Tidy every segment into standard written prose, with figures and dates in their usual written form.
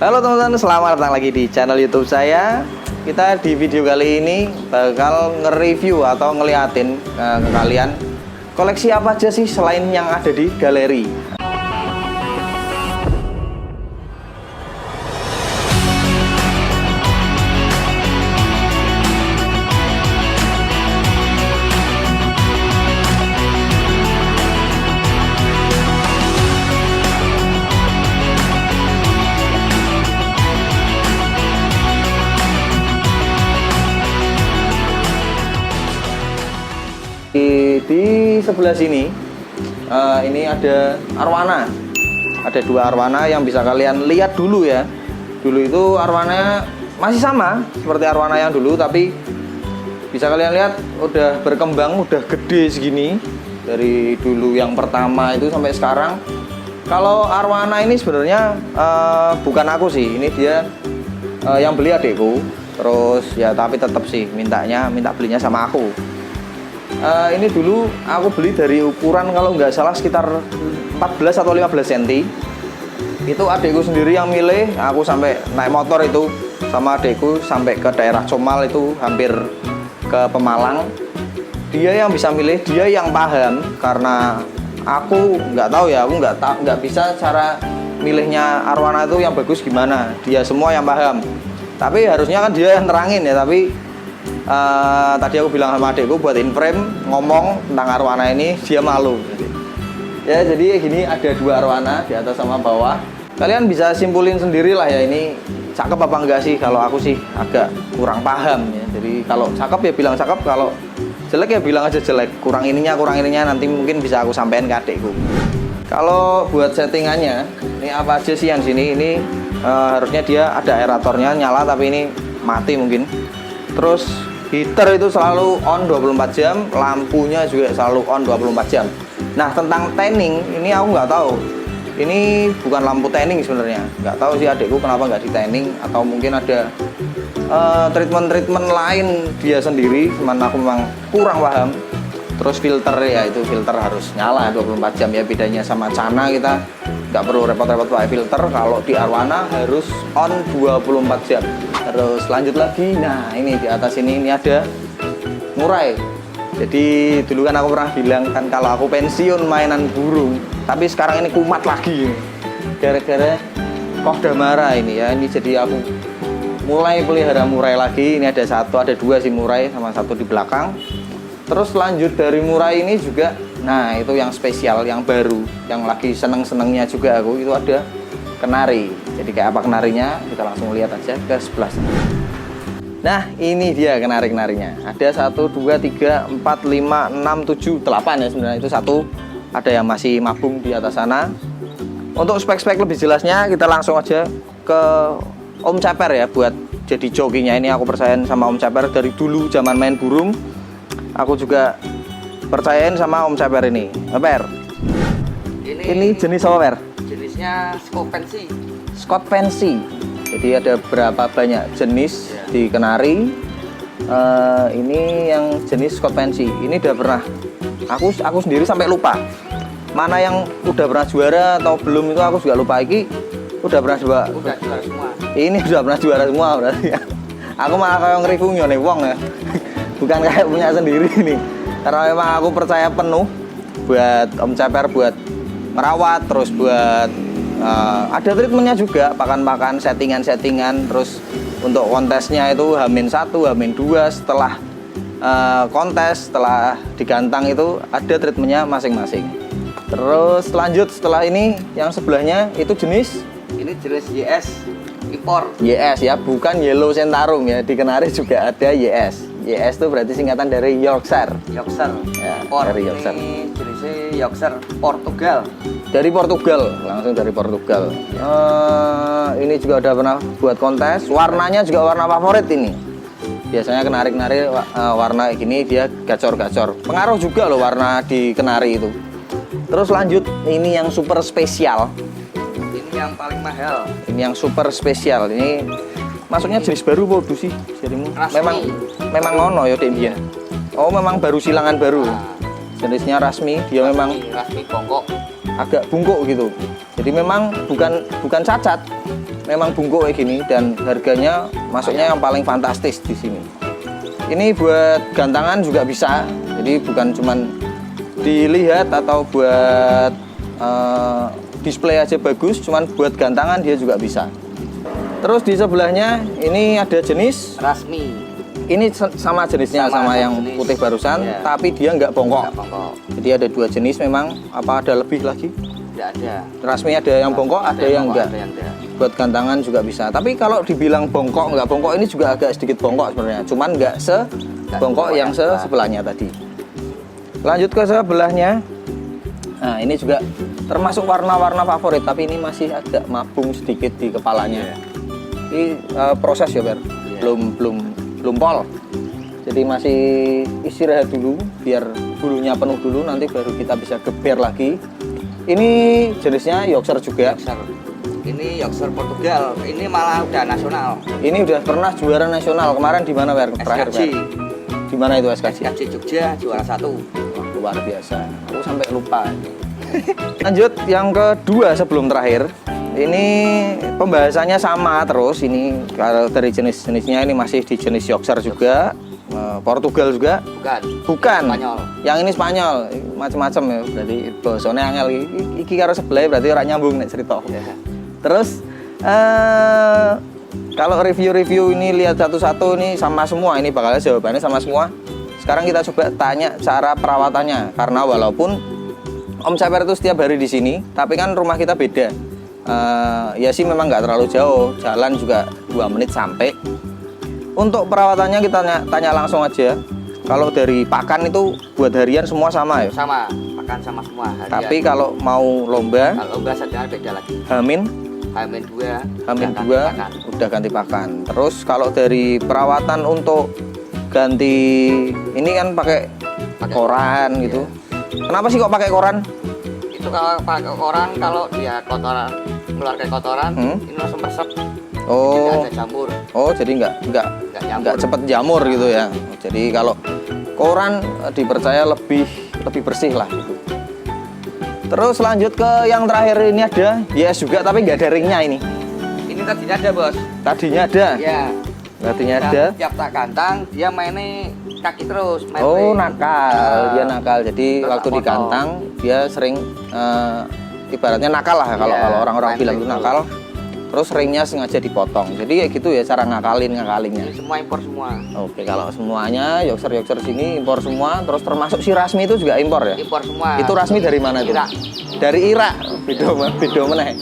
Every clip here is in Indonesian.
Halo teman-teman, selamat datang lagi di channel YouTube saya. Kita di video kali ini bakal nge-review atau ngeliatin ke kalian koleksi apa aja sih selain yang ada di galeri. Di sebelah sini ini ada arwana, ada dua arwana yang bisa kalian lihat dulu ya. Dulu itu arwananya masih sama seperti arwana yang dulu, tapi bisa kalian lihat udah berkembang, udah gede segini dari dulu yang pertama itu sampai sekarang. Kalau arwana ini sebenarnya bukan aku sih, ini dia yang beli adekku. Terus ya tapi tetap sih minta belinya sama aku. Ini dulu aku beli dari ukuran kalau nggak salah sekitar 14 atau 15 cm. Itu adekku sendiri yang milih. Aku sampai naik motor itu sama adekku sampai ke daerah Comal, itu hampir ke Pemalang. Dia yang bisa milih, dia yang paham, karena aku nggak tahu ya, aku nggak bisa cara milihnya arwana itu yang bagus gimana. Dia semua yang paham. Tapi harusnya kan dia yang terangin ya, tapi tadi aku bilang sama adekku buat in frame ngomong tentang arwana ini, dia malu. Ya jadi gini, ada dua arwana di atas sama bawah. Kalian bisa simpulin sendiri lah ya, ini cakep apa enggak sih. Kalau aku sih agak kurang paham ya. Jadi kalau cakep ya bilang cakep, kalau jelek ya bilang aja jelek. Kurang ininya nanti mungkin bisa aku sampein ke adekku. Kalau buat settingannya, ini apa aja sih yang sini? Ini harusnya dia ada aeratornya nyala, tapi ini mati mungkin. Terus heater itu selalu on 24 jam, lampunya juga selalu on 24 jam. Nah, tentang tanning ini aku nggak tahu. Ini bukan lampu tanning sebenarnya. Nggak tahu sih adekku kenapa nggak di tanning, atau mungkin ada treatment lain dia sendiri, cuman aku memang kurang paham. Terus filter ya, itu filter harus nyala 24 jam ya, bedanya sama Cana kita nggak perlu repot-repot pakai filter. Kalau di arwana harus on 24 jam. Terus lanjut lagi, nah ini di atas ini ada murai. Jadi dulu kan aku pernah bilang kan kalau aku pensiun mainan burung, tapi sekarang ini kumat lagi gara-gara Kohdamara ini ya. Ini jadi aku mulai pelihara murai lagi. Ini ada dua sih murai, sama satu di belakang. Terus lanjut dari murai ini juga, nah itu yang spesial, yang baru, yang lagi seneng-senengnya juga aku, itu ada kenari. Jadi kayak apa kenarinya, kita langsung lihat aja ke sebelah sana. Nah ini dia kenari-kenarinya. Ada 1, 2, 3, 4, 5, 6, 7, 8 ya sebenarnya. Itu satu, ada yang masih mabung di atas sana. Untuk spek-spek lebih jelasnya kita langsung aja ke Om Ceper ya, buat jadi jokinya. Ini aku percayain sama Om Ceper dari dulu zaman main burung. Aku juga percayain sama Om Ceper ini. Per, ini jenis apa, Per? Jenisnya Scott Fancy. Scott Fancy. Jadi ada berapa banyak jenis di kenari. Ini yang jenis Scott Fancy. Ini udah pernah aku sendiri sampai lupa mana yang udah pernah juara atau belum, itu aku juga lupa. Ini udah pernah juara semua. Ini udah pernah juara semua berarti ya. Aku malah kayak nge-review nyone wong ya. Bukan kayak punya sendiri nih. Karena memang aku percaya penuh buat Om Ceper, buat merawat, terus buat ada treatmentnya juga, pakan-pakan, settingan. Terus untuk kontesnya itu H-1, H-2 setelah kontes, setelah digantang itu ada treatmentnya masing-masing. Terus lanjut setelah ini yang sebelahnya itu jenis? Ini jenis YS impor. YS ya, bukan Yellow Centarum ya. Di kenari juga ada YS. YS itu berarti singkatan dari Yorkshire. Ya, dari Yorkshire. Ini jenisnya Yorkshire Portugal. Dari Portugal, langsung dari Portugal. Ini juga udah pernah buat kontes. Warnanya juga warna favorit ini. Biasanya kenari-kenari warna gini dia gacor-gacor. Pengaruh juga loh warna di kenari itu. Terus lanjut, ini yang super spesial. Ini yang paling mahal. Ini yang super spesial. Ini masuknya jenis baru bodoh sih jadimu. Memang ngono ya Dek Bian. Oh, memang baru silangan baru. Jenisnya rasmi, dia memang rasmi bongkok. Agak bungkuk gitu. Jadi memang bukan cacat. memang bungkuk kayak gini dan harganya masuknya yang paling fantastis di sini. Ini buat gantangan juga bisa, jadi bukan cuman dilihat atau buat display aja bagus, cuman buat gantangan dia juga bisa. Terus di sebelahnya ini ada jenis Rasmi. ini sama jenisnya sama yang jenis. putih barusan, Ya. tapi dia nggak bongkok. Nggak bongkok. Jadi ada dua jenis memang. Apa ada lebih lagi? Tidak ada. Rasmi ada yang bongkok, ada yang enggak. Ada yang enggak. Buat gantangan juga bisa. Tapi kalau dibilang bongkok nggak bongkok, ini juga agak sedikit bongkok sebenarnya. Cuman nggak sebongkok yang sebelahnya tadi. Lanjut ke sebelahnya. Nah ini juga termasuk warna-warna favorit, tapi ini masih agak mabung sedikit di kepalanya. Ini proses ya Ber, belum pol. Jadi masih istirahat dulu biar bulunya penuh dulu, nanti baru kita bisa geber lagi. Ini jenisnya Yorkshire juga. Yorkshire. Ini Yorkshire Portugal. Ini malah udah nasional. Ini udah pernah juara nasional kemarin di mana Ber? Terakhir SKJ. Ber? Di mana itu SKJ? SKJ Jogja juara 1. Wah, luar biasa. Aku sampai lupa. Lanjut yang kedua sebelum terakhir. Ini pembahasannya sama terus. Ini kalau dari jenis-jenisnya ini masih di jenis Yorkshire juga, Portugal juga. Bukan. Spanyol. Yang ini Spanyol, macam-macam ya. Berarti bahasanya angel iki karo sebelah berarti ora nyambung nek cerita. Ya. Terus kalau review-review ini lihat satu-satu ini sama semua, ini bakalnya jawabannya sama semua. Sekarang kita coba tanya cara perawatannya, karena walaupun Om Ceper itu setiap hari di sini, tapi kan rumah kita beda. Ya sih memang nggak terlalu jauh, jalan juga 2 menit sampai. Untuk perawatannya kita tanya langsung aja. Kalau dari pakan itu buat harian semua sama ya? Sama, makan sama semua harian. Tapi kalau mau lomba, kalau lomba saja beda lagi. Hamin 2 udah ganti pakan. Terus kalau dari perawatan untuk ganti ini kan pakai koran gitu. Kenapa sih kok pakai koran? Itu kalau pakai koran, kalau dia kotoran, keluarkan kotoran, ini langsung meresap. Oh, tidak ada jamur. Oh, jadi nggak cepet jamur gitu ya. Jadi kalau koran dipercaya lebih bersih lah gitu. Terus lanjut ke yang terakhir, ini ada yes juga tapi nggak ada ringnya ini. Ini tadinya ada bos. Tadinya ada. Ya. Tadinya ada. Tiap tak gantang dia mainnya kaki terus. Oh nakal, dia nakal. Jadi terus waktu digantang dia sering ibaratnya nakal lah kalau orang-orang bilang itu nakal. Terus ringnya sengaja dipotong. Jadi kayak gitu ya cara ngakalinnya. Semua impor semua. Oke, kalau semuanya Yorkshire sini impor semua. Terus termasuk si Rasmi itu juga impor ya? Impor semua. Itu Rasmi dari mana itu? Irak. Dari Irak. Beda meneh.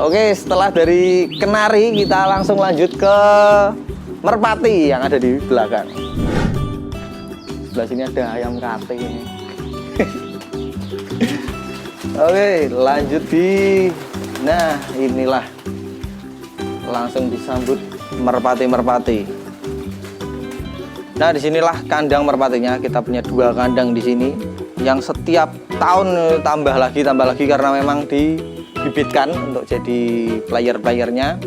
Oke, setelah dari Kenari kita langsung lanjut ke Merpati yang ada di belakang. Sebelah sini ada ayam kate ini. Oke, lanjut di nah inilah langsung disambut merpati. Nah, disinilah kandang merpatinya. Kita punya 2 kandang di sini yang setiap tahun tambah lagi karena memang dibibitkan untuk jadi player-playernya.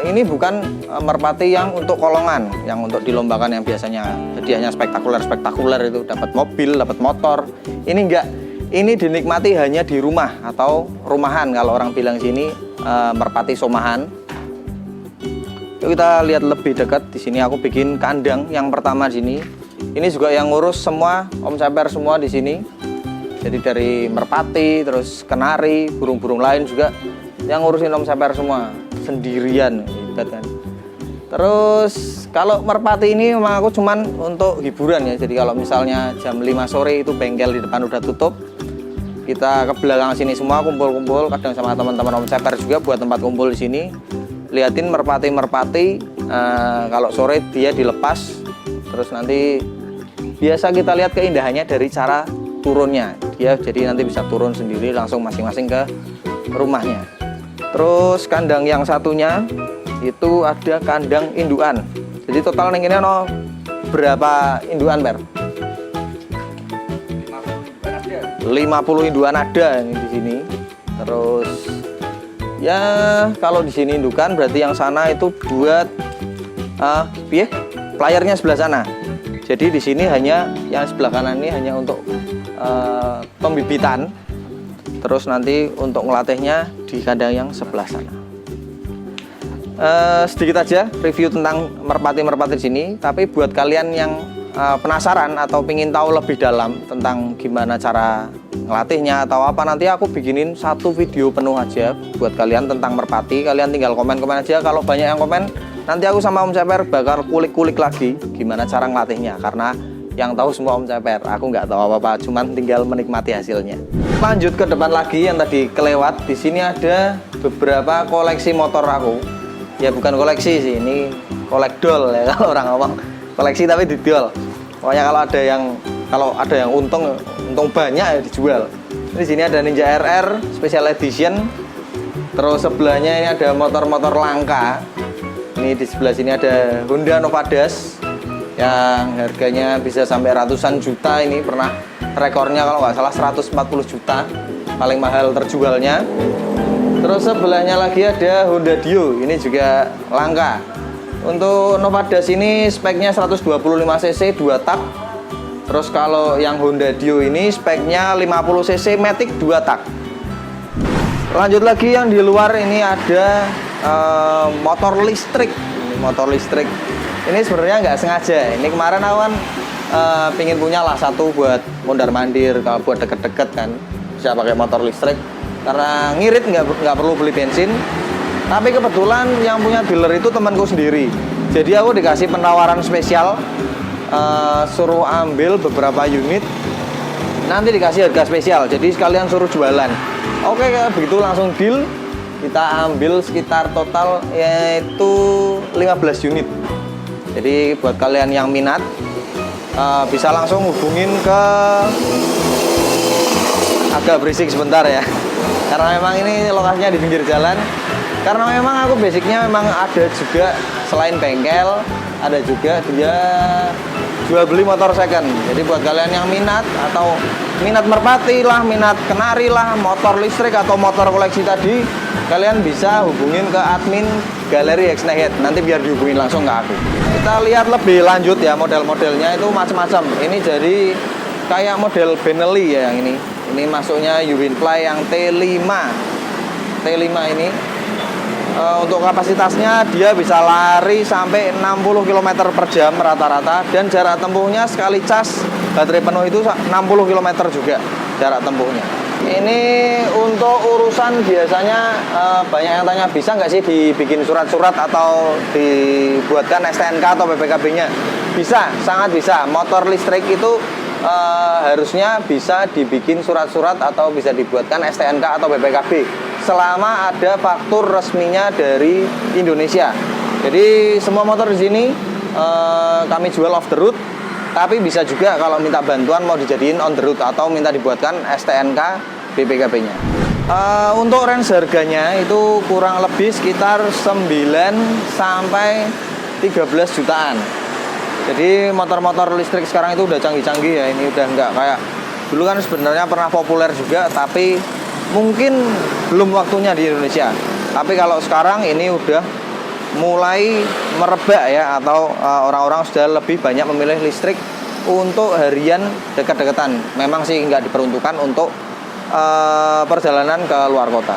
Ini bukan merpati yang untuk kolongan, yang untuk dilombakan yang biasanya hadiahnya spektakuler itu dapat mobil, dapat motor. Ini enggak. Ini dinikmati hanya di rumah atau rumahan kalau orang bilang sini merpati somahan. Yuk kita lihat lebih dekat. Di sini aku bikin kandang yang pertama di sini. Ini juga yang ngurus semua Om Ceper semua di sini. Jadi dari merpati, terus kenari, burung-burung lain juga yang ngurusin Om Ceper semua sendirian, hebat kan. Terus kalau merpati ini memang aku cuman untuk hiburan ya. Jadi kalau misalnya jam 5 sore itu bengkel di depan udah tutup, kita ke belakang sini semua kumpul-kumpul, kadang sama teman-teman Om Ceper juga buat tempat kumpul di sini. Liatin merpati-merpati, kalau sore dia dilepas, terus nanti biasa kita lihat keindahannya dari cara turunnya. Dia jadi nanti bisa turun sendiri langsung masing-masing ke rumahnya. Terus kandang yang satunya itu ada kandang indukan. Jadi total ning kene ono berapa indukan, Per? 50 indukan ada ini di sini. Terus ya kalau di sini indukan berarti yang sana itu buat playernya sebelah sana. Jadi di sini hanya yang sebelah kanan ini hanya untuk pembibitan. Terus nanti untuk ngelatihnya di kandang yang sebelah sana. sedikit aja review tentang merpati-merpati di sini. Tapi buat kalian yang penasaran atau ingin tahu lebih dalam tentang gimana cara ngelatihnya atau apa, nanti aku bikinin satu video penuh aja buat kalian tentang merpati. Kalian tinggal komen-komen aja. Kalau banyak yang komen, nanti aku sama Om Ceper bakal kulik-kulik lagi gimana cara ngelatihnya. Karena yang tahu semua Om Ceper, aku nggak tahu apa-apa, cuman tinggal menikmati hasilnya. Lanjut ke depan lagi yang tadi kelewat. Di sini ada beberapa koleksi motor aku. Ya bukan koleksi sih, ini kolekdol ya kalau orang ngomong. Koleksi tapi didol. Pokoknya kalau ada yang untung banyak ya dijual. Di sini ada Ninja RR Special Edition. Terus sebelahnya ini ada motor-motor langka. Ini di sebelah sini ada Honda Novadas yang harganya bisa sampai ratusan juta. Ini pernah rekornya kalau nggak salah 140 juta paling mahal terjualnya. Terus sebelahnya lagi ada Honda Dio, ini juga langka. Untuk Novadas ini speknya 125 cc 2 tak. Terus kalau yang Honda Dio ini speknya 50 cc Matic 2 tak. Lanjut lagi yang di luar ini ada motor listrik. Ini motor listrik. Ini sebenarnya nggak sengaja. Ini kemarin aku kan pingin punya lah satu buat mondar-mandir, kalau buat deket-deket kan bisa pakai motor listrik. Karena ngirit nggak perlu beli bensin. Tapi kebetulan yang punya dealer itu temanku sendiri. Jadi aku dikasih penawaran spesial, suruh ambil beberapa unit, nanti dikasih harga spesial. Jadi sekalian suruh jualan. Oke, begitu langsung deal. Kita ambil sekitar total yaitu 15 unit. Jadi buat kalian yang minat bisa langsung hubungin ke, agak berisik sebentar ya, karena memang ini lokasinya di pinggir jalan. Karena memang aku basicnya memang ada juga selain bengkel, ada juga dia jual beli motor second. Jadi buat kalian yang minat atau minat merpati lah, minat kenari lah, motor listrik atau motor koleksi tadi, kalian bisa hubungin ke admin Galeri X-Naked. Nanti biar dihubungin langsung ke aku. Kita lihat lebih lanjut ya, model-modelnya itu macam-macam. Ini jadi kayak model Benelli ya yang ini. Ini masuknya Uwinfly yang T5 ini. Untuk kapasitasnya dia bisa lari sampai 60 km per jam rata-rata, dan jarak tempuhnya sekali cas baterai penuh itu 60 km juga jarak tempuhnya. Ini untuk urusan biasanya banyak yang tanya, bisa nggak sih dibikin surat-surat atau dibuatkan STNK atau BPKB-nya? Bisa, sangat bisa. Motor listrik itu harusnya bisa dibikin surat-surat atau bisa dibuatkan STNK atau BPKB selama ada faktur resminya dari Indonesia. Jadi semua motor di sini kami jual off the road, tapi bisa juga kalau minta bantuan mau dijadiin on the road atau minta dibuatkan STNK BPKB-nya. Untuk range harganya itu kurang lebih sekitar 9 sampai 13 jutaan. Jadi motor-motor listrik sekarang itu udah canggih-canggih ya. Ini udah nggak kayak dulu kan, sebenarnya pernah populer juga, tapi mungkin belum waktunya di Indonesia. Tapi kalau sekarang ini udah mulai merebak ya, atau orang-orang sudah lebih banyak memilih listrik untuk harian dekat-dekatan. Memang sih nggak diperuntukkan untuk perjalanan ke luar kota.